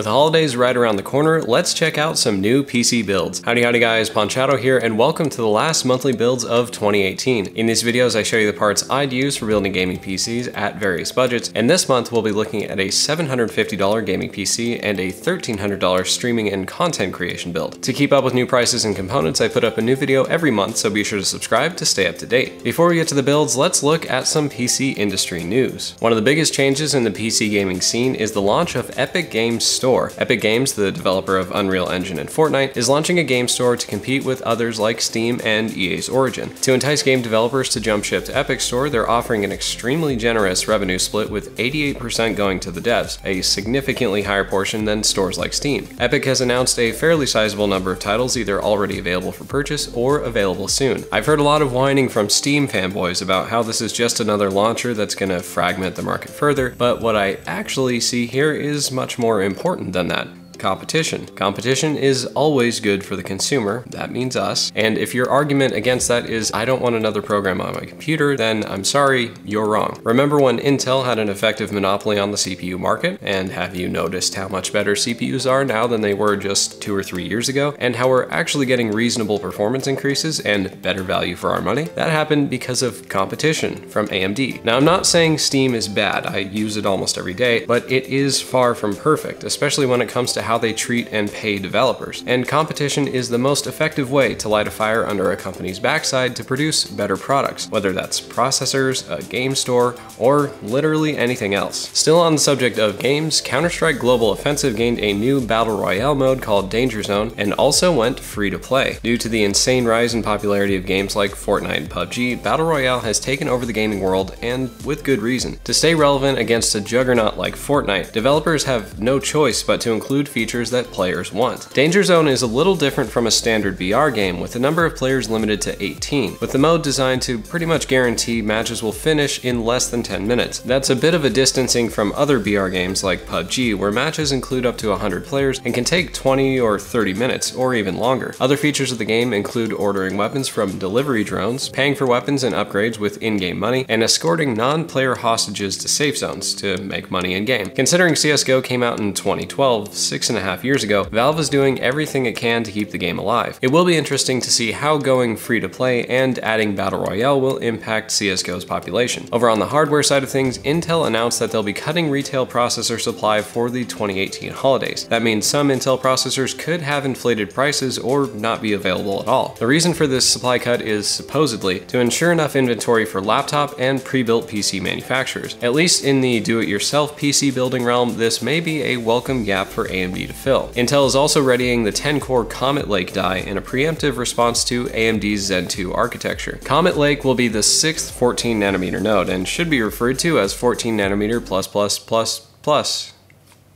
With the holidays right around the corner, let's check out some new PC builds. Howdy guys, Ponchato here, and welcome to the last monthly builds of 2018. In these videos, I show you the parts I'd use for building gaming PCs at various budgets, and this month we'll be looking at a $750 gaming PC and a $1,300 streaming and content creation build. To keep up with new prices and components, I put up a new video every month, so be sure to subscribe to stay up to date. Before we get to the builds, let's look at some PC industry news. One of the biggest changes in the PC gaming scene is the launch of Epic Games Store. Epic Games, the developer of Unreal Engine and Fortnite, is launching a game store to compete with others like Steam and EA's Origin. To entice game developers to jump ship to Epic Store, they're offering an extremely generous revenue split with 88% going to the devs, a significantly higher portion than stores like Steam. Epic has announced a fairly sizable number of titles either already available for purchase or available soon. I've heard a lot of whining from Steam fanboys about how this is just another launcher that's gonna fragment the market further, but what I actually see here is much more important than that. Competition. Competition is always good for the consumer, that means us, and if your argument against that is I don't want another program on my computer, then I'm sorry, you're wrong. Remember when Intel had an effective monopoly on the CPU market? And have you noticed how much better CPUs are now than they were just 2 or 3 years ago? And how we're actually getting reasonable performance increases and better value for our money? That happened because of competition from AMD. Now I'm not saying Steam is bad, I use it almost every day, but it is far from perfect, especially when it comes to how they treat and pay developers. And competition is the most effective way to light a fire under a company's backside to produce better products, whether that's processors, a game store, or literally anything else. Still on the subject of games, Counter-Strike Global Offensive gained a new Battle Royale mode called Danger Zone and also went free to play. Due to the insane rise in popularity of games like Fortnite and PUBG, Battle Royale has taken over the gaming world, and with good reason. To stay relevant against a juggernaut like Fortnite, developers have no choice but to include features that players want. Danger Zone is a little different from a standard VR game, with the number of players limited to 18, with the mode designed to pretty much guarantee matches will finish in less than 10 minutes. That's a bit of a distancing from other VR games like PUBG, where matches include up to 100 players and can take 20 or 30 minutes, or even longer. Other features of the game include ordering weapons from delivery drones, paying for weapons and upgrades with in-game money, and escorting non-player hostages to safe zones to make money in-game. Considering CSGO came out in 2012, 6.5 years ago, Valve is doing everything it can to keep the game alive. It will be interesting to see how going free to play and adding Battle Royale will impact CSGO's population. Over on the hardware side of things, Intel announced that they'll be cutting retail processor supply for the 2018 holidays. That means some Intel processors could have inflated prices or not be available at all. The reason for this supply cut is supposedly to ensure enough inventory for laptop and pre-built PC manufacturers. At least in the do-it-yourself PC building realm, this may be a welcome gap for AMD to fill. Intel is also readying the 10-core Comet Lake die in a preemptive response to AMD's Zen 2 architecture. Comet Lake will be the 6th 14nm node and should be referred to as 14nm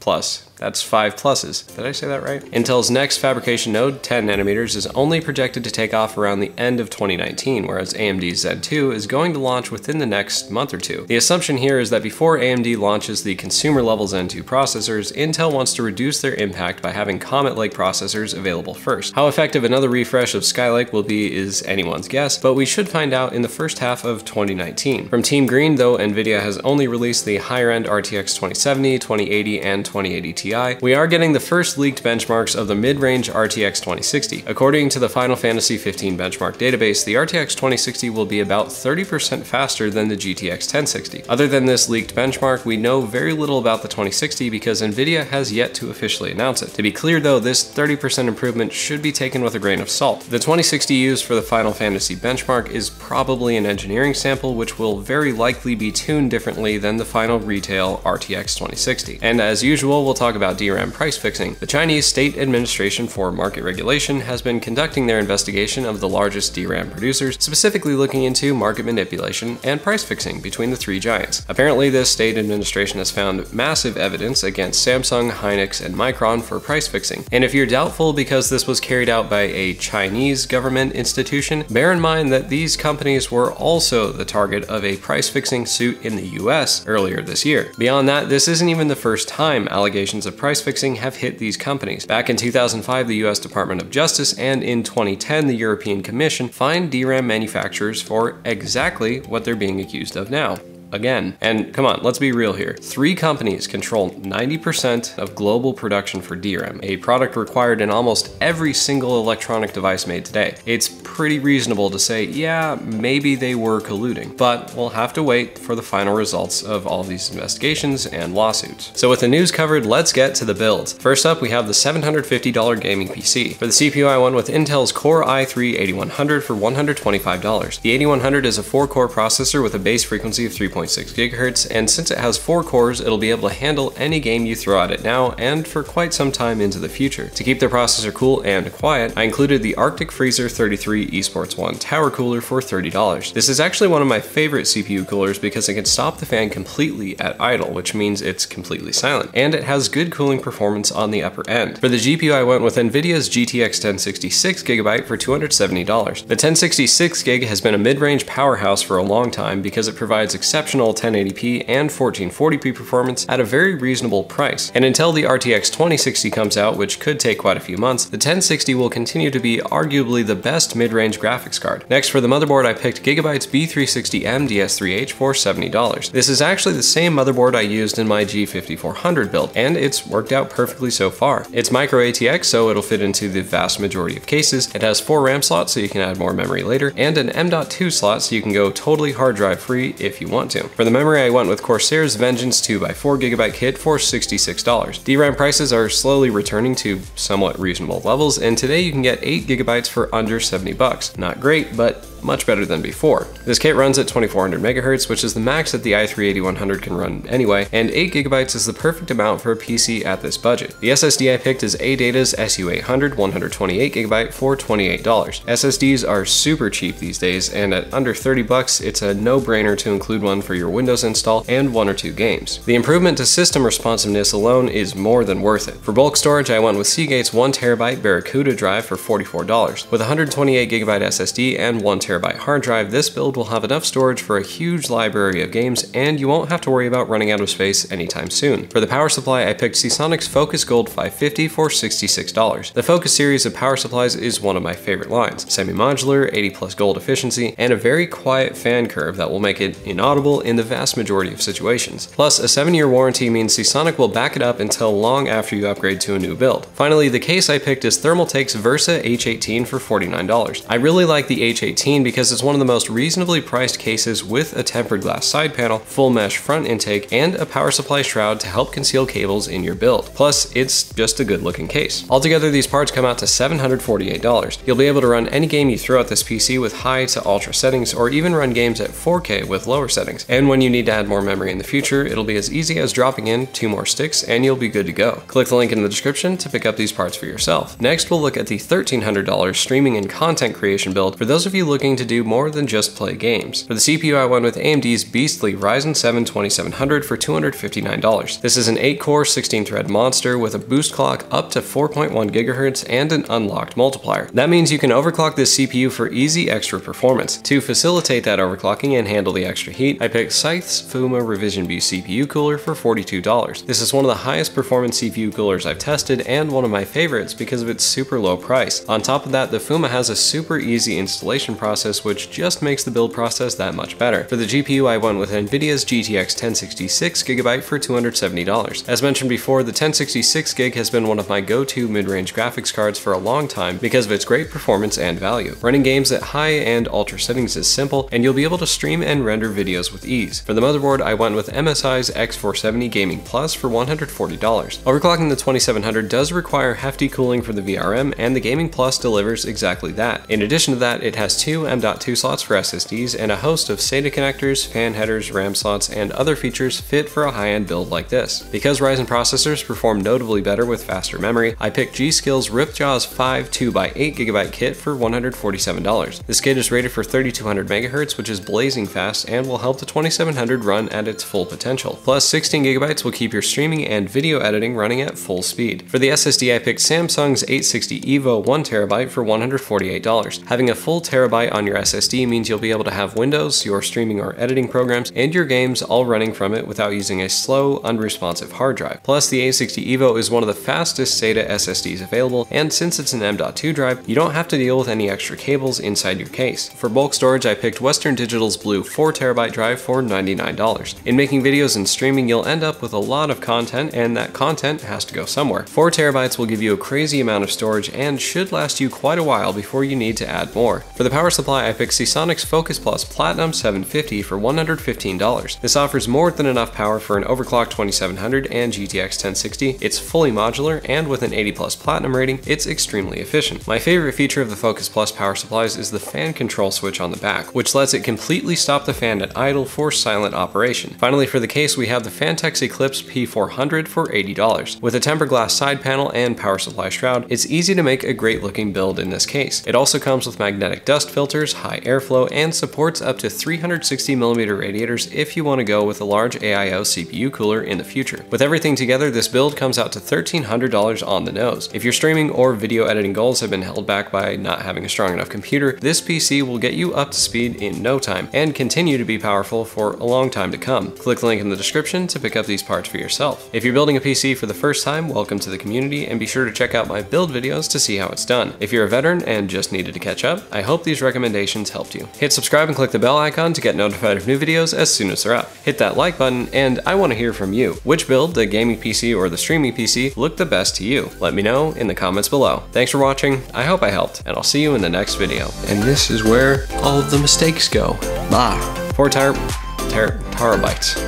plus. That's 5 pluses. Did I say that right? Intel's next fabrication node, 10nm, is only projected to take off around the end of 2019, whereas AMD's Zen 2 is going to launch within the next month or two. The assumption here is that before AMD launches the consumer-level Zen 2 processors, Intel wants to reduce their impact by having Comet Lake processors available first. How effective another refresh of Skylake will be is anyone's guess, but we should find out in the first half of 2019. From Team Green, though NVIDIA has only released the higher-end RTX 2070, 2080, and 2080 Ti, we are getting the first leaked benchmarks of the mid-range RTX 2060. According to the Final Fantasy XV benchmark database, the RTX 2060 will be about 30% faster than the GTX 1060. Other than this leaked benchmark, we know very little about the 2060 because NVIDIA has yet to officially announce it. To be clear though, this 30% improvement should be taken with a grain of salt. The 2060 used for the Final Fantasy benchmark is probably an engineering sample which will very likely be tuned differently than the final retail RTX 2060. And as usual, we'll talk about DRAM price fixing. The Chinese State Administration for Market Regulation has been conducting their investigation of the largest DRAM producers, specifically looking into market manipulation and price fixing between the three giants. Apparently, this state administration has found massive evidence against Samsung, Hynix, and Micron for price fixing. And if you're doubtful because this was carried out by a Chinese government institution, bear in mind that these companies were also the target of a price fixing suit in the US earlier this year. Beyond that, this isn't even the first time allegations of price fixing have hit these companies. Back in 2005, the US Department of Justice, and in 2010, the European Commission fined DRAM manufacturers for exactly what they're being accused of now: again. And come on, let's be real here. 3 companies control 90% of global production for DRAM, a product required in almost every single electronic device made today. It's pretty reasonable to say, yeah, maybe they were colluding, but we'll have to wait for the final results of all these investigations and lawsuits. So with the news covered, let's get to the builds. First up, we have the $750 gaming PC. For the CPU, I went with Intel's Core i3-8100 for $125. The 8100 is a 4-core processor with a base frequency of 3.6 GHz, and since it has 4 cores, it'll be able to handle any game you throw at it now and for quite some time into the future. To keep the processor cool and quiet, I included the Arctic Freezer 33 eSports One Tower Cooler for $30. This is actually one of my favorite CPU coolers because it can stop the fan completely at idle, which means it's completely silent, and it has good cooling performance on the upper end. For the GPU, I went with NVIDIA's GTX 1066GB for $270. The 1066GB has been a mid-range powerhouse for a long time because it provides exceptional 1080p and 1440p performance at a very reasonable price. And until the RTX 2060 comes out, which could take quite a few months, the 1060 will continue to be arguably the best mid-range graphics card. Next, for the motherboard, I picked Gigabyte's B360M DS3H for $70. This is actually the same motherboard I used in my G5400 build, and it's worked out perfectly so far. It's micro ATX, so it'll fit into the vast majority of cases. It has 4 RAM slots, so you can add more memory later, and an M.2 slot, so you can go totally hard drive free if you want to. For the memory, I went with Corsair's Vengeance 2x4GB kit for $66. DRAM prices are slowly returning to somewhat reasonable levels, and today you can get 8GB for under $70. Not great, but much better than before. This kit runs at 2400 MHz, which is the max that the i3-8100 can run anyway, and 8GB is the perfect amount for a PC at this budget. The SSD I picked is ADATA's SU800 128GB for $28. SSDs are super cheap these days, and at under $30, it's a no-brainer to include one for your Windows install and 1 or 2 games. The improvement to system responsiveness alone is more than worth it. For bulk storage, I went with Seagate's 1TB Barracuda drive for $44. With 128GB SSD and 1TB hard drive, this build will have enough storage for a huge library of games, and you won't have to worry about running out of space anytime soon. For the power supply, I picked Seasonic's Focus Gold 550 for $66. The Focus series of power supplies is one of my favorite lines. Semi-modular, 80+ gold efficiency, and a very quiet fan curve that will make it inaudible in the vast majority of situations. Plus, a 7-year warranty means Seasonic will back it up until long after you upgrade to a new build. Finally, the case I picked is Thermaltake's Versa H18 for $49. I really like the H18 because it's one of the most reasonably priced cases with a tempered glass side panel, full mesh front intake, and a power supply shroud to help conceal cables in your build. Plus, it's just a good looking case. Altogether, these parts come out to $748. You'll be able to run any game you throw at this PC with high to ultra settings, or even run games at 4K with lower settings. And when you need to add more memory in the future, it'll be as easy as dropping in 2 more sticks and you'll be good to go. Click the link in the description to pick up these parts for yourself. Next, we'll look at the $1,300 streaming and content creation build for those of you looking to do more than just play games. For the CPU, I went with AMD's beastly Ryzen 7 2700 for $259. This is an 8-core, 16-thread monster with a boost clock up to 4.1 GHz and an unlocked multiplier. That means you can overclock this CPU for easy extra performance. To facilitate that overclocking and handle the extra heat, I picked Scythe's Fuma Revision B CPU cooler for $42. This is one of the highest performance CPU coolers I've tested and one of my favorites because of its super low price. On top of that, the Fuma has a super easy installation process, which just makes the build process that much better. For the GPU, I went with NVIDIA's GTX 1066GB for $270. As mentioned before, the 1066GB has been one of my go-to mid-range graphics cards for a long time because of its great performance and value. Running games at high and ultra settings is simple, and you'll be able to stream and render videos with ease. For the motherboard, I went with MSI's X470 Gaming Plus for $140. Overclocking the 2700 does require hefty cooling for the VRM, and the Gaming Plus delivers exactly that. In addition to that, it has 2 M.2 slots for SSDs and a host of SATA connectors, fan headers, RAM slots, and other features fit for a high-end build like this. Because Ryzen processors perform notably better with faster memory, I picked G.Skill's Ripjaws 5 2x8GB kit for $147. This kit is rated for 3200 MHz, which is blazing fast and will help the 2700 run at its full potential. Plus, 16GB will keep your streaming and video editing running at full speed. For the SSD, I picked Samsung's 860 EVO 1TB for $148. $99. Having a full terabyte on your SSD means you'll be able to have Windows, your streaming or editing programs, and your games all running from it without using a slow, unresponsive hard drive. Plus, the A60 EVO is one of the fastest SATA SSDs available, and since it's an M.2 drive, you don't have to deal with any extra cables inside your case. For bulk storage, I picked Western Digital's Blue 4TB drive for $99. In making videos and streaming, you'll end up with a lot of content, and that content has to go somewhere. 4 terabytes will give you a crazy amount of storage and should last you quite a while before you need to add more. For the power supply, I picked Seasonics Focus Plus Platinum 750 for $115. This offers more than enough power for an overclocked 2700 and GTX 1060. It's fully modular, and with an 80+ Platinum rating, it's extremely efficient. My favorite feature of the Focus Plus power supplies is the fan control switch on the back, which lets it completely stop the fan at idle for silent operation. Finally, for the case, we have the Fantex Eclipse P400 for $80. With a tempered glass side panel and power supply shroud, it's easy to make a great looking build in this case. It also comes with magnetic dust filters, high airflow, and supports up to 360mm radiators if you want to go with a large AIO CPU cooler in the future. With everything together, this build comes out to $1,300 on the nose. If your streaming or video editing goals have been held back by not having a strong enough computer, this PC will get you up to speed in no time and continue to be powerful for a long time to come. Click the link in the description to pick up these parts for yourself. If you're building a PC for the first time, welcome to the community, and be sure to check out my build videos to see how it's done. If you're a veteran and just needed to catch up, I hope these recommendations helped you. Hit subscribe and click the bell icon to get notified of new videos as soon as they're up. Hit that like button, and I want to hear from you. Which build, the gaming PC or the streaming PC, looked the best to you? Let me know in the comments below. Thanks for watching, I hope I helped, and I'll see you in the next video. And this is where all of the mistakes go. Bye. 4 terabytes.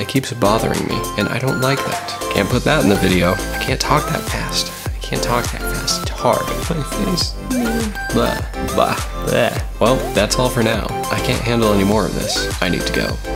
It keeps bothering me, and I don't like that. Can't put that in the video. I can't talk that fast. It's hard. My face. Blah. Well, that's all for now. I can't handle any more of this. I need to go.